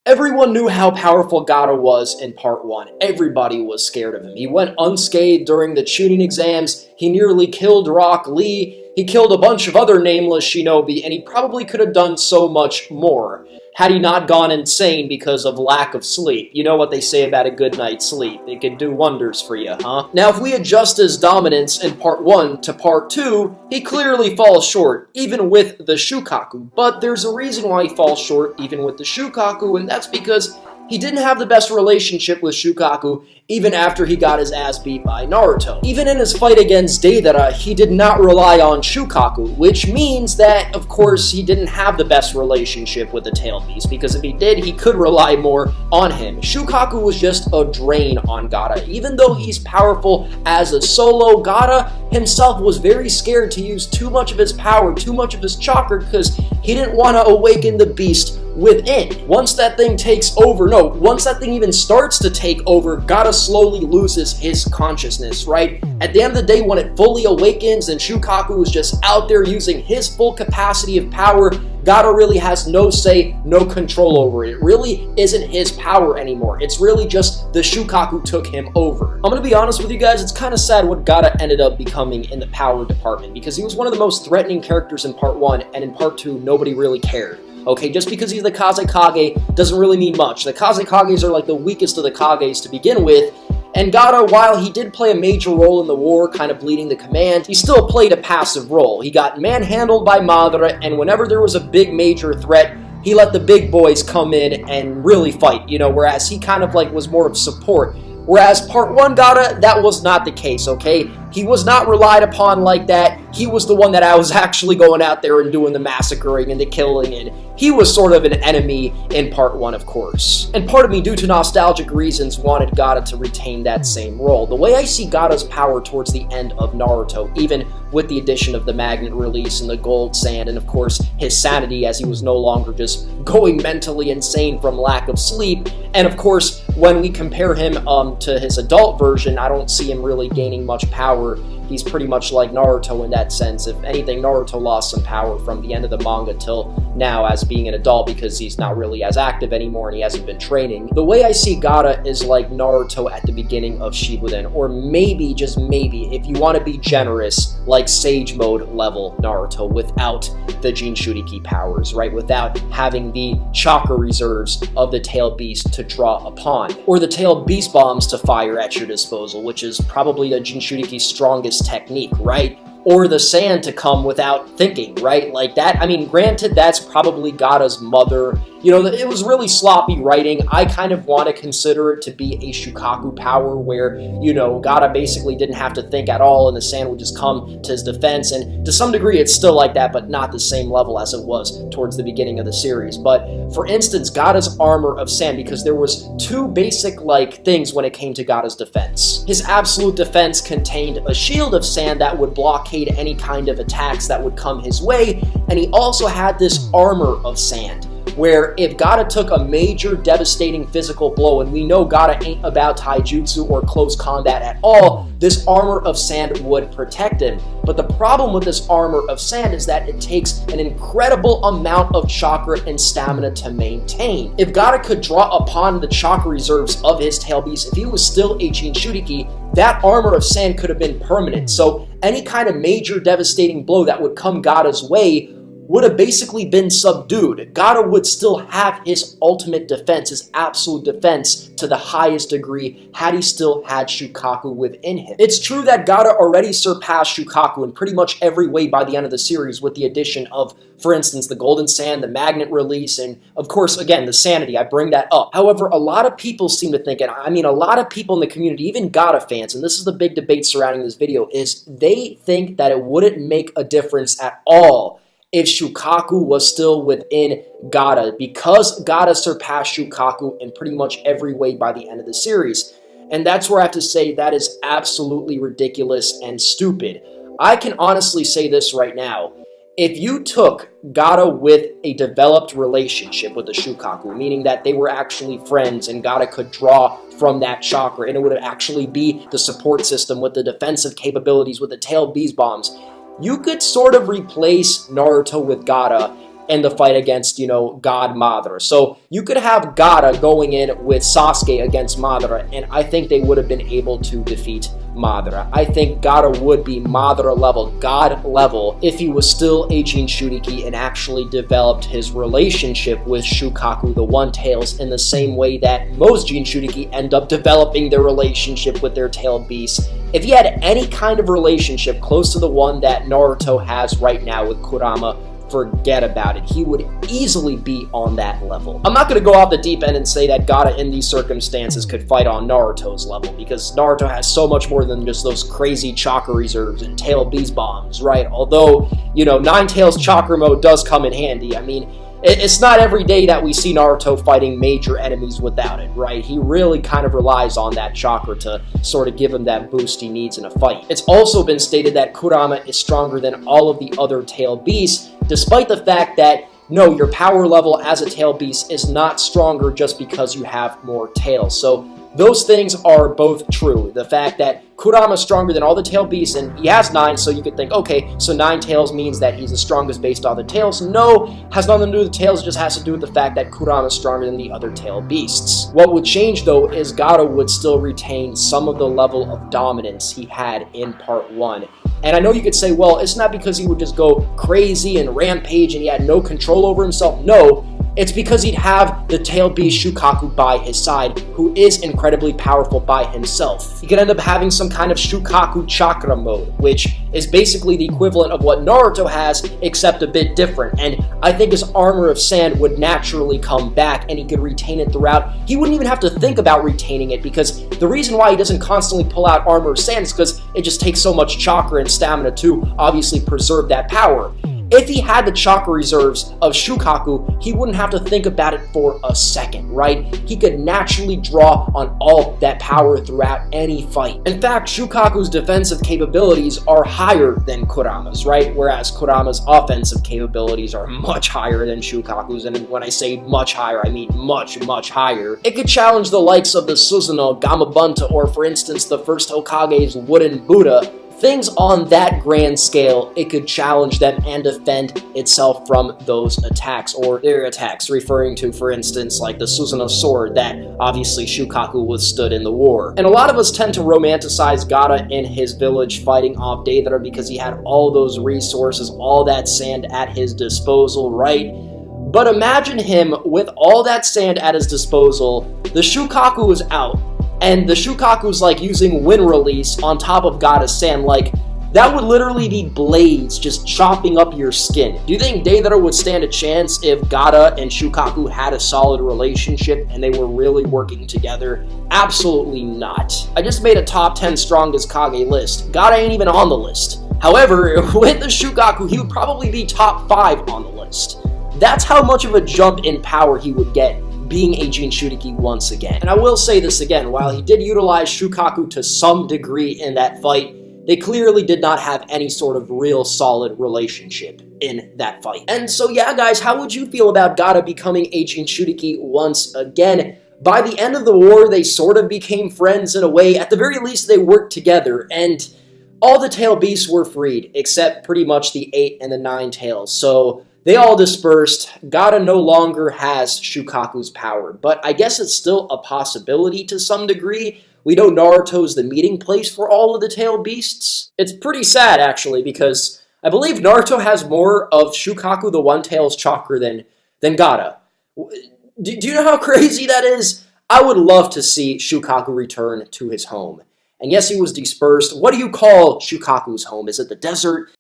Everyone knew how powerful Gaara was in Part 1. Everybody was scared of him. He went unscathed during the tuning exams, he nearly killed Rock Lee, he killed a bunch of other nameless shinobi, and he probably could have done so much more had he not gone insane because of lack of sleep. You know what they say about a good night's sleep. It can do wonders for you, huh? Now, if we adjust his dominance in Part 1 to Part 2, he clearly falls short, even with the Shukaku. But there's a reason why he falls short even with the Shukaku, and that's because he didn't have the best relationship with Shukaku even after he got his ass beat by Naruto. Even in his fight against Deidara, he did not rely on Shukaku, which means that, of course, he didn't have the best relationship with the Tail Beast, because if he did, he could rely more on him. Shukaku was just a drain on Gaara. Even though he's powerful as a solo, Gaara himself was very scared to use too much of his power, too much of his chakra, because he didn't want to awaken the beast within. Once that thing once that thing even starts to take over, Gaara slowly loses his consciousness, right? At the end of the day, when it fully awakens and Shukaku is just out there using his full capacity of power, Gaara really has no say, no control over it. It really isn't his power anymore. It's really just the Shukaku took him over. I'm gonna be honest with you guys, it's kind of sad what Gaara ended up becoming in the power department, because he was one of the most threatening characters in Part 1, and in Part 2, nobody really cared. Okay, just because he's the Kazekage doesn't really mean much. The Kazekages are like the weakest of the Kages to begin with, and Gaara, while he did play a major role in the war, kind of leading the command, he still played a passive role. He got manhandled by Madara, and whenever there was a big major threat, he let the big boys come in and really fight, you know, whereas he kind of like was more of support. Whereas Part 1 Gaara, that was not the case, okay? He was not relied upon like that. He was the one that I was actually going out there and doing the massacring and the killing, and he was sort of an enemy in Part 1, of course. And part of me, due to nostalgic reasons, wanted Gaara to retain that same role. The way I see Gaara's power towards the end of Naruto, even with the addition of the magnet release and the gold sand, and of course his sanity as he was no longer just going mentally insane from lack of sleep, and of course when we compare him to his adult version, I don't see him really gaining much power. He's pretty much like Naruto in that sense. If anything, Naruto lost some power from the end of the manga till now as being an adult, because he's not really as active anymore and he hasn't been training. The way I see Gaara is like Naruto at the beginning of Shippuden, or maybe, just maybe, if you want to be generous, like Sage Mode level Naruto without the Jinchuriki powers, right? Without having the chakra reserves of the Tail Beast to draw upon, or the Tail Beast bombs to fire at your disposal, which is probably the Jinchuriki's strongest technique, right? Or the sand to come without thinking, right? Like that. I mean, granted, that's probably Gaara's mother. You know, it was really sloppy writing. I kind of want to consider it to be a Shukaku power where, you know, Gaara basically didn't have to think at all and the sand would just come to his defense. And to some degree, it's still like that, but not the same level as it was towards the beginning of the series. But for instance, Gaara's armor of sand, because there was two basic, like, things when it came to Gaara's defense. His absolute defense contained a shield of sand that would blockade any kind of attacks that would come his way, and he also had this armor of sand, where if Gaara took a major devastating physical blow, and we know Gaara ain't about taijutsu or close combat at all, this armor of sand would protect him. But the problem with this armor of sand is that it takes an incredible amount of chakra and stamina to maintain. If Gaara could draw upon the chakra reserves of his Tail Beast, if he was still a Jinchuriki, that armor of sand could have been permanent. So any kind of major devastating blow that would come Gaara's way would have basically been subdued. Gaara would still have his ultimate defense, his absolute defense to the highest degree, had he still had Shukaku within him. It's true that Gaara already surpassed Shukaku in pretty much every way by the end of the series, with the addition of, for instance, the golden sand, the magnet release, and of course, again, the sanity. I bring that up. However, a lot of people seem to think, and I mean a lot of people in the community, even Gaara fans, and this is the big debate surrounding this video, is they think that it wouldn't make a difference at all if Shukaku was still within Gaara, because Gaara surpassed Shukaku in pretty much every way by the end of the series. And that's where I have to say that is absolutely ridiculous and stupid. I can honestly say this right now. If you took Gaara with a developed relationship with the Shukaku, meaning that they were actually friends and Gaara could draw from that chakra, and it would actually be the support system with the defensive capabilities with the Tail Beast bombs, you could sort of replace Naruto with Gaara in the fight against, God Madara. So you could have Gaara going in with Sasuke against Madara, and I think they would have been able to defeat Madara. I think Gaara would be Madara level, God level, if he was still a Jinchuriki and actually developed his relationship with Shukaku the One-Tails in the same way that most Jinchuriki end up developing their relationship with their tailed beasts. If he had any kind of relationship close to the one that Naruto has right now with Kurama, forget about it. He would easily be on that level. I'm not going to go off the deep end and say that Gaara in these circumstances could fight on Naruto's level, because Naruto has so much more than just those crazy chakra reserves and tail beast bombs, right? Although, Nine Tails chakra mode does come in handy. I mean, it's not every day that we see Naruto fighting major enemies without it, right? He really kind of relies on that chakra to sort of give him that boost he needs in a fight. It's also been stated that Kurama is stronger than all of the other tail beasts, despite the fact that, no, your power level as a tail beast is not stronger just because you have more tails. So those things are both true. The fact that Kurama is stronger than all the tail beasts, and he has 9, so you could think, okay, so 9 tails means that he's the strongest based on the tails. No, has nothing to do with the tails, it just has to do with the fact that Kurama is stronger than the other tail beasts. What would change, though, is Gaara would still retain some of the level of dominance he had in Part 1. And I know you could say, well, it's not because he would just go crazy and rampage and he had no control over himself. No, it's because he'd have the tail beast Shukaku by his side, who is incredibly powerful by himself. He could end up having some kind of Shukaku chakra mode, which is basically the equivalent of what Naruto has, except a bit different. And I think his armor of sand would naturally come back, and he could retain it throughout. He wouldn't even have to think about retaining it, because the reason why he doesn't constantly pull out armor of sand is because it just takes so much chakra and stamina to obviously preserve that power. If he had the chakra reserves of Shukaku, he wouldn't have to think about it for a second, right? He could naturally draw on all that power throughout any fight. In fact, Shukaku's defensive capabilities are higher than Kurama's, right? Whereas Kurama's offensive capabilities are much higher than Shukaku's, and when I say much higher, I mean much, much higher. It could challenge the likes of the Susanoo, Gamabunta, or for instance, the first Hokage's wooden Buddha. Things on that grand scale, it could challenge them and defend itself from those attacks, or their attacks, referring to, for instance, like the Susanoo sword that obviously Shukaku withstood in the war. And a lot of us tend to romanticize Gaara in his village fighting off Deidara because he had all those resources, all that sand at his disposal, right? But imagine him with all that sand at his disposal, the Shukaku is out, and the Shukaku's like using wind release on top of Gaara's sand. Like, that would literally be blades just chopping up your skin. Do you think Deidara would stand a chance if Gaara and Shukaku had a solid relationship and they were really working together? Absolutely not. I just made a top 10 strongest Kage list. Gaara ain't even on the list. However, with the Shukaku, he would probably be top 5 on the list. That's how much of a jump in power he would get being a Jinchuriki once again. And I will say this again, while he did utilize Shukaku to some degree in that fight, they clearly did not have any sort of real solid relationship in that fight. And so yeah, guys, how would you feel about Gaara becoming a Jinchuriki once again? By the end of the war, they sort of became friends in a way. At the very least, they worked together, and all the tail beasts were freed, except pretty much the 8 and the 9 tails. So they all dispersed. Gaara no longer has Shukaku's power, but I guess it's still a possibility to some degree. We know Naruto's the meeting place for all of the tail beasts. It's pretty sad, actually, because I believe Naruto has more of Shukaku the One-Tails chakra than Gaara. Do you know how crazy that is? I would love to see Shukaku return to his home. And yes, he was dispersed. What do you call Shukaku's home? Is it the desert?